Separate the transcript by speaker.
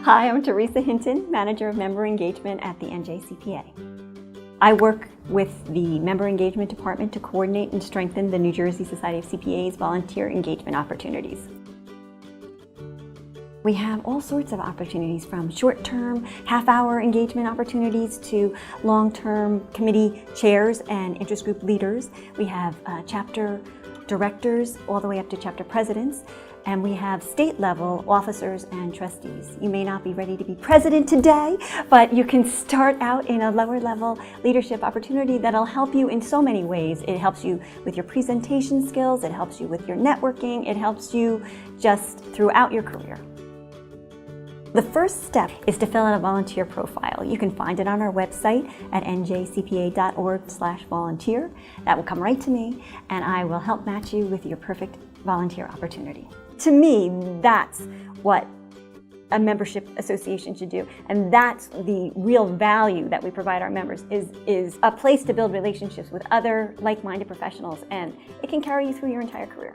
Speaker 1: Hi, I'm Teresa Hinton, Manager of Member Engagement at the NJCPA. I work with the Member Engagement Department to coordinate and strengthen the New Jersey Society of CPAs volunteer engagement opportunities. We have all sorts of opportunities, from short-term, half-hour engagement opportunities to long-term committee chairs and interest group leaders. We have chapter directors all the way up to chapter presidents, and we have state-level officers and trustees. You may not be ready to be president today, but you can start out in a lower-level leadership opportunity that'll help you in so many ways. It helps you with your presentation skills, it helps you with your networking, it helps you just throughout your career. The first step is to fill out a volunteer profile. You can find it on our website at njcpa.org/volunteer. That will come right to me, and I will help match you with your perfect volunteer opportunity. To me, that's what a membership association should do, and that's the real value that we provide our members, is a place to build relationships with other like-minded professionals, and it can carry you through your entire career.